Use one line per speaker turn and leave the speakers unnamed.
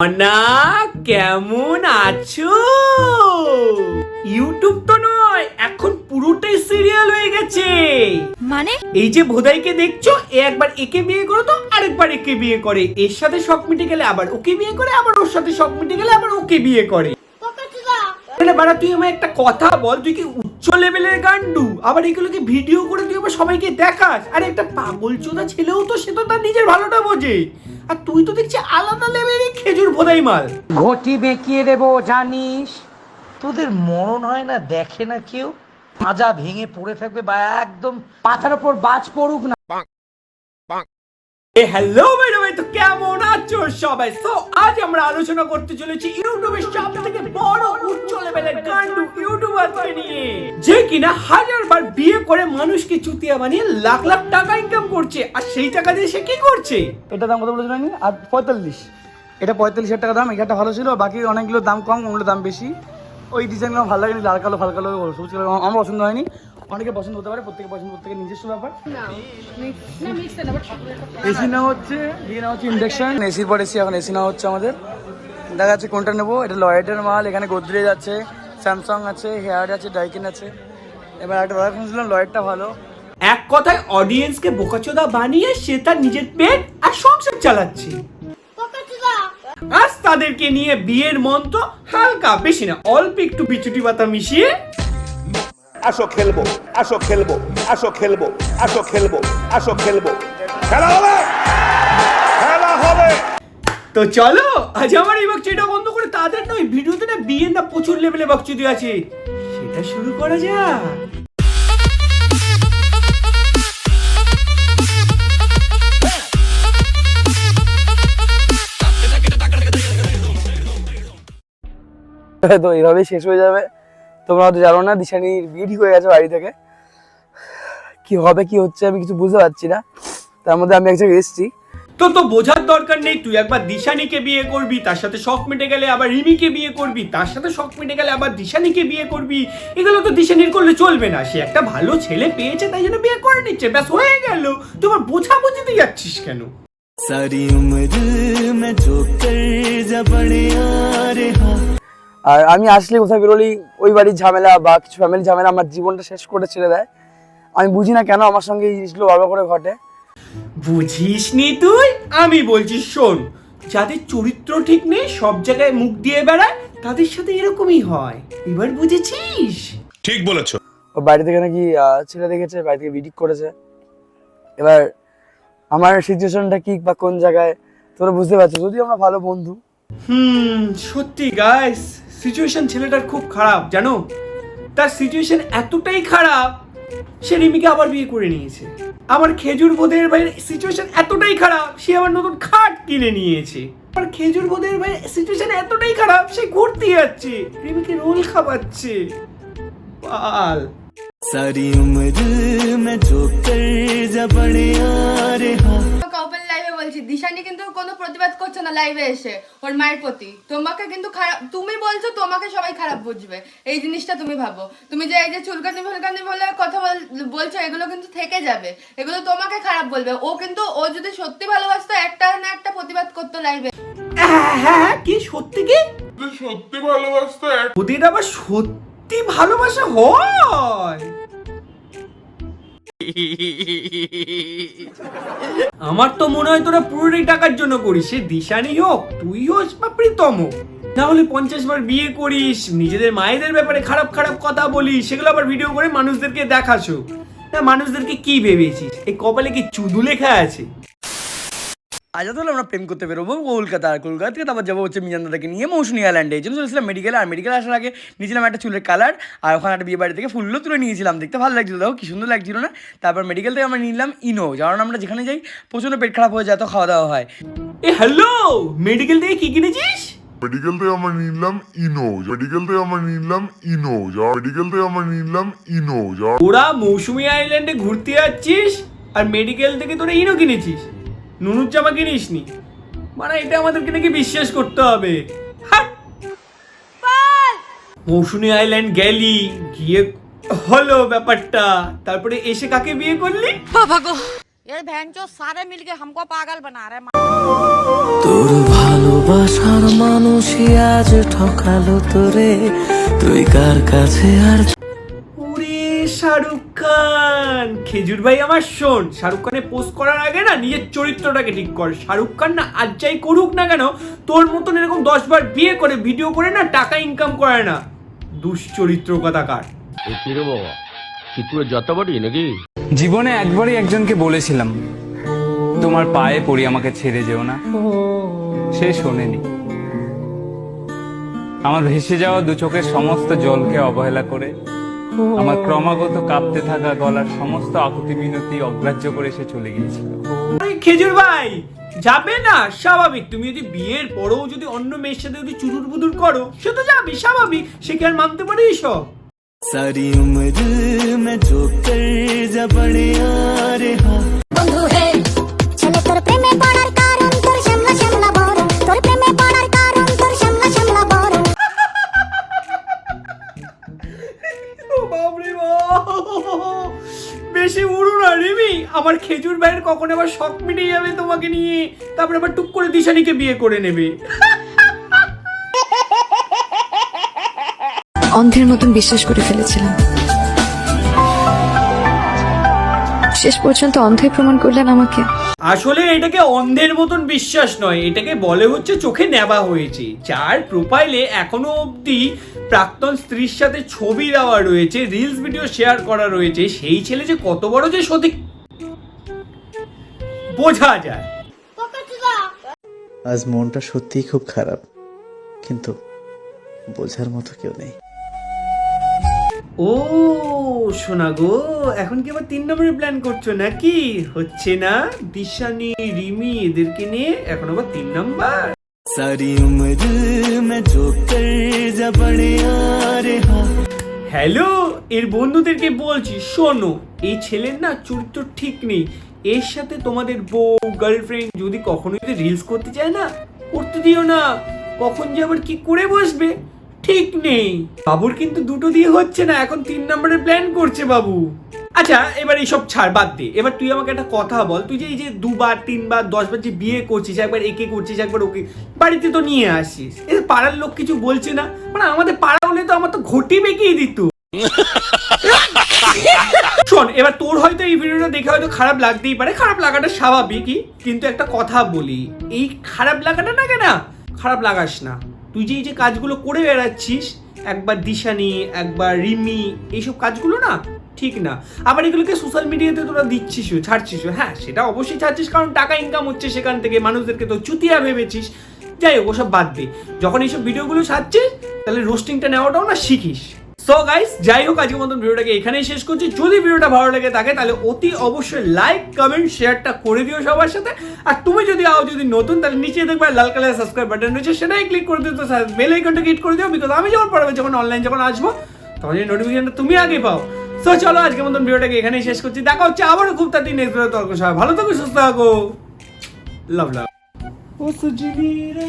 না কেমন আছো? ইউটিউব তো নয়, এখন পুরোটাই সিরিয়াল হয়ে গেছে।
মানে
এই যে ভোদাইকে দেখছো, এ একবার একে বিয়ে করে তো আরেকবার একে বিয়ে করে, এর সাথে শখ মিটে গেলে আবার ওকে বিয়ে করে, আবার ওর সাথে শখ মিটে গেলে আবার ওকে বিয়ে করে। বাড়া তুই আমায় একটা কথা বল, তুই কি উচ্চ লেভেলের গান্ডু? আবার এগুলোকে ভিডিও করে তুই আবার সবাইকে দেখাস? আরে একটা পাগল চোদা ছেলেও তো, সে তো তার নিজের ভালোটা বোঝে, আর তুই তো দেখছি আলাদা লেভেলের খেজুর ভোদাই মাল।
ঘটি বেঁকিয়ে দেবো জানিস, তোদের মরণ হয় না, দেখে না কেউ, মাজা ভেঙে পড়ে থাকবে বা একদম পাতার উপর বাজ পড়ুক না।
হ্যালো ম্যাডাম, তো কেমন আছো সবাই? তো আজ আমরা আলোচনা করতে চলেছি ইউটিউবের সব থেকে বড় উচ্চ লেভেলের গান্ডু ইউটিউবারকে নিয়ে, যে কিনা হাজারবার বিয়ে করে মানুষকে চুতিয়া বানিয়ে লাখ লাখ টাকা ইনকাম করছে, আর সেই টাকা দিয়ে সে কি করছে?
এটা দাম কত বলেছিল আমি? আর 45, এটা 45,000 টাকা দাম। এটা ভালো ছিল, বাকি অনেকগুলো দাম কম, ওগুলো দাম বেশি। ওই ডিজাইনগুলো ভালো লাগেনি, লাল কালো ফাল কালো সবুজ কালো আমার পছন্দ হয়নি। অনেকে পছন্দ হতে পারে, প্রত্যেকে পছন্দ, প্রত্যেকের নিজস্ব ব্যাপার। এসি না হচ্ছে, দিয়ে না হচ্ছে ইন্ডাকশন, এসির পর এসি, এখন এসি না হচ্ছে আমাদের। দেখা যাচ্ছে কোনটা নেবো। এটা লয়েডের মাল, এখানে গোদরেজ আছে, স্যামসাং আছে, হেয়ার আছে, ডাইকিন আছে। এবার একটা কথা শুনছিলাম, লয়েডটা ভালো।
এক কথায় অডিয়েন্সকে বোকাচোদা বানিয়ে সে তার নিজের পেট আর সংসার চালাচ্ছে। আজ তাদেরকে নিয়ে বিয়ের মন্ত্র হালকা, বেশি না, অল্প একটু বিচুটি পাতা মিশিয়ে
আসো খেলবো, আসো খেলবো, আসো খেলবো, আসো খেলবো, আসো খেলবো, খেলা হবে, খেলা হবে।
তো চলো আজ আমার এই বকচুদিটা বন্ধ করে তাদের নয়, ভিডিওতে না বিয়ের না প্রচুর লেভেলে বকচুদি আছে, সেটা শুরু করা যাক।
তো এইভাবেই শেষ হয়ে যাবে। তোমরা হয়তো জানো না, দিশানির বিয়ে ঠিক হয়ে গেছে বাড়ি থেকে। কি হবে কি হচ্ছে আমি কিছু বুঝতে পারছি না, তার মধ্যে আমি এক জায়গায় এসেছি।
তো বোঝার দরকার নেই, তুই একবার দিশানিকে বিয়ে করবি, তার সাথে শখ মিটে গেলে আবার রিমিকে বিয়ে করবি, তার সাথে শখ মিটে গেলে আবার দিশানিকে বিয়ে করবি। এগুলো তো দিশানির করলে চলবে না, সে একটা ভালো ছেলে পেয়েছে তাই জন্য বিয়ে করে নিচ্ছে, ব্যাস হয়ে গেল। তোমার বোঝাবুঝিতে যাচ্ছিস কেন?
सारी उम्र मैं जो कर जा बड़े यार हाँ।
আর আমি আসলে কোথাও বেরোলি ওই বাড়ির ঝামেলা বা কিছু ফ্যামিলি ঝামেলা আমার জীবনটা শেষ করে ছেড়ে দেয়। আমি বুঝি না কেন আমার সঙ্গে এই জিনিসগুলো বারবার করে ঘটে।
বুঝিস নি তুই? আমি বলছি শোন, যাদের চরিত্র ঠিক নেই, সব জায়গায় মুখ দিয়ে বেড়ায়, তাদের সাথে এরকমই হয়। এবার বুঝেছিস?
ঠিক বলেছো।
ও বাড়ি থেকে নাকি ছেলে দেখেছে, বাড়ি থেকে ভিডিও করেছে। এবার আমার সিচুয়েশনটা কি বা কোন জায়গায় তোরা বুঝতে পারছো, যদি আমরা ভালো বন্ধু।
সত্যি গাইস, সিচুয়েশন ছেলেটার খুব খারাপ, জানো? তার সিচুয়েশন এতটাই খারাপ, সে রিমিকে আবার বিয়ে করে নিয়েছে। আমার খেজুর বোধের ভাইয়ের সিচুয়েশন এতটাই খারাপ, সে আবার নতুন খাট কিনে নিয়েছে। আর খেজুর বোধের ভাইয়ের সিচুয়েশন এতটাই খারাপ, সে ঘুরতে যাচ্ছে, রিমিকে রোল খাওয়াচ্ছে। পাল
सारी उम्र मैं जो कर जा बड़े यार हाँ।
কপল লাইভে বলছি, দিশানি কিন্তু কোনো প্রতিবাদ করছে না লাইভে এসে ওর মায়ের প্রতি। তোমাকে কিন্তু খারাপ, তুমি বলছো তোমাকে সবাই খারাপ বুঝবে, এই জিনিসটা তুমি ভাবো। তুমি যে এই যে চুলকানি ফুলকানি বলে কথা বলছো, এগুলো কিন্তু থেকে যাবে, এগুলো তোমাকে খারাপ বলবে। ও কিন্তু, ও যদি সত্যি ভালোবাসতো একটা না একটা প্রতিবাদ করতো লাইভে।
হ্যাঁ, কি সত্যি? কি সত্যি ভালোবাসতো? ওদের আবার সত্যি ভালোবাসা হয়? আমার তো মনে হয় তোরা পুরোটাই টাকার জন্য করিস, সে দিশানি হোক, তুই হোস বা প্রীতম হোক। না হলে 50 বার বিয়ে করিস, নিজেদের মায়েদের ব্যাপারে খারাপ খারাপ কথা বলিস, সেগুলো আবার ভিডিও করে মানুষদেরকে দেখাছো। না, মানুষদেরকে কি ভেবেছিস? এই কপালে কি চুদু লেখা আছে?
আজ তাহলে আমরা প্রেম করতে বেরোবো কলকাতা থেকে, তারপর যাবো হচ্ছে মিজানদাকে নিয়ে মৌসুমী আইল্যান্ডে। এই জন্য চলেছিলাম মেডিকেলে, আর মেডিকেলে আসার আগে নিয়েছিলাম একটা চুলের কালার, আর ওখানে একটা বিয়ে বাড়ি থেকে ফুলও তুলে নিয়েছিলাম, দেখতে ভালো লাগছিল, দেখো কি সুন্দর লাগছিল না? তারপর মেডিকেল থেকে আমরা নিলাম ইনো, কারণ আমরা যেখানে যাই প্রচণ্ড পেট খারাপ হয়ে যায়, তো খাওয়া দাওয়া হয়।
হ্যালো, মেডিকেল থেকে কি কিনেছিস?
মেডিকেল থেকে আমরা নিলাম ইনো, মেডিকেল থেকে আমরা নিলাম ইনো, মেডিকেল থেকে আমরা নিলাম ইনো।
ওরা মৌসুমী আইল্যান্ডে ঘুরতে যাচ্ছিস আর মেডিকেল থেকে তোরা ইনো কিনেছিস, নুনুর জামা কিনিস নি? মানে এটা আমাদেরকে নাকি বিশ্বাস করতে হবে? মৌসুমী আইল্যান্ড গেলি, গিয়ে হলো ব্যাপারটা, তারপরে এসে কাকে বিয়ে করলি?
ये भैंचो सारे मिलके हमको पागल बना रहे हैं।
तोर भालो ভালোবাসার মানুষই আজ ঠকালো তোরে, তুই কার কাছে আর
ওরে শাহরুখ খান, খেজুর ভাই আমার শোন, শাহরুখ খানের পোস্ট করার আগে না নিজের চরিত্রটাকে ঠিক কর। শাহরুখ খান না আজ যাই করুক না কেন, তোর মতন এরকম 10 বার বিয়ে করে ভিডিও করে না টাকা ইনকাম করে না। দুশ্চরিত্র কথাকার।
জীবনে একবারই একজনকে বলেছিলাম তোমার পায়ে পড়ি আমাকে ছেড়ে যেও না, সে শোনেনি। আমার ভেসে যাওয়া দু চোখের সমস্ত জলকে অবহেলা করে, আমার ক্রমাগত কাঁপতে থাকা গলার সমস্ত আকুতি মিনতি অগ্রাহ্য করে সে চলে গিয়েছিল।
খেজুর ভাই যাবে না, স্বাভাবিক। তুমি যদি বিয়ের পরেও যদি অন্য মেয়ের সাথে যদি চুরুর বুদুর করো, সে তো যাবে, স্বাভাবিক। সে কি আর মানতে পারে এসব?
सारी उम्र में जो कर जा बड़े यारे हाँ
বন্ধু হে ছেলে তোর প্রেমে পড়ার কারণ তোর শ্যামলা শ্যামলা বরণ, তোর প্রেমে পড়ার কারণ তোর শ্যামলা শ্যামলা বরণ।
ও বাপরে বাপ, বেশি উড়ো না রিমি। আমার খেজুর ভাইয়ের কখন আবার শখ মিটে যাবে তোমাকে নিয়ে, তারপরে আবার টুক করে দিশানিকে বিয়ে করে নেবে।
অন্ধের মতন বিশ্বাস করে ফেলেছিলাম, শেষ পর্যন্ত অন্ধই প্রমাণ করলেন আমাকে।
আসলে এটাকে অন্ধের মতন বিশ্বাস নয়, এটাকে বলে হচ্ছে চোখে নেবা হয়েছে। যার প্রোফাইলে এখনো অবধি প্রাক্তন স্ত্রীর সাথে ছবি দেওয়া রয়েছে, রিলস ভিডিও শেয়ার করা রয়েছে, সেই ছেলে যে কত বড় যে সঠিক বোঝা যায়।
আজ মনটা সত্যিই খুব খারাপ, কিন্তু বোঝার মতো কেউ নেই।
ও শোনা গো, এখন কি আবার 3 নম্বরে প্ল্যান করছো নাকি? হচ্ছে না দিশানি রিমি এদেরকে নিয়ে এখন আবার 3 নম্বর?
सारी उम्र में जो कर जा बड़े यारे हाँ
হ্যালো, এর বন্ধুদেরকে বলছি, শোনো, এই ছেলের না চরিত্র ঠিক নেই। এর সাথে তোমাদের বউ গার্লফ্রেন্ড যদি কখনো যদি রিলস করতে চায় না, করতে দিও না। কখন যে আবার কি করে বসবে ঠিক নেই। বাবুর কিন্তু 2টো দিয়ে হচ্ছে না, এখন 3 নম্বরের প্ল্যান করছে বাবু। আচ্ছা এবার এইসব ছাড়, বাদ দে। এবার তুই আমাকে একটা কথা বল, তুই যে এই যে 2 বার 3 বার 10 বার যে বিয়ে করছিস, একবার একে করছিস একবার ওকে, বাড়িতে তো নিয়ে আসিস, এর পাড়ার লোক কিছু বলছে না? মানে আমাদের পাড়া হলে তো আমার তো ঘটি বেঁকিয়ে দিত। শোন, এবার তোর হয়তো এই ভিডিওটা দেখে হয়তো খারাপ লাগতেই পারে, খারাপ লাগাটা স্বাভাবিকই, কিন্তু একটা কথা বলি, এই খারাপ লাগাটা না কেন খারাপ লাগাস না। তুই যে এই যে কাজগুলো করে বেড়াচ্ছিস, একবার দিশানি একবার রিমি, এইসব কাজগুলো না ঠিক না। আবার এগুলোকে সোশ্যাল মিডিয়াতে তোরা দিচ্ছিসও, ছাড়ছিসও। হ্যাঁ সেটা অবশ্যই ছাড়ছিস, কারণ টাকা ইনকাম হচ্ছে সেখান থেকে, মানুষদেরকে তো চুতিয়া ভেবেছিস। যাই হোক ওসব বাদ দে, যখন এইসব ভিডিওগুলো ছাড়ছিস তাহলে রোস্টিংটা নেওয়াটাও না শিখিস। সো গাইস, যাই হোক আজকের মতন ভিডিওটাকে এখানেই শেষ করছি। যদি ভিডিওটা ভালো লেগে থাকে তাহলে অতি অবশ্যই লাইক কমেন্ট শেয়ারটা করে দিও সবার সাথে। আর তুমি যদি নতুন, তাহলে নিচে দেখবে লাল কালার সাবস্ক্রাইব বাটন রয়েছে, সেটাই ক্লিক করে দিও, তো বেল আইকনটা হিট করে দিও, বিকজ আমি যখন পড়াবো, যখন অনলাইন যখন আসবো, তখন এই নোটিফিকেশনটা তুমি আগে পাও। সো চলো আজকের মতন ভিডিওটাকে এখানেই শেষ করছি। দেখা হচ্ছে আবারও খুব তাড়াতাড়ি নেক্সট ভিডিও। তর্ক সবাই ভালো থাকো, সুস্থ থাকো, লাভ লাভ। ও সুজিনি রে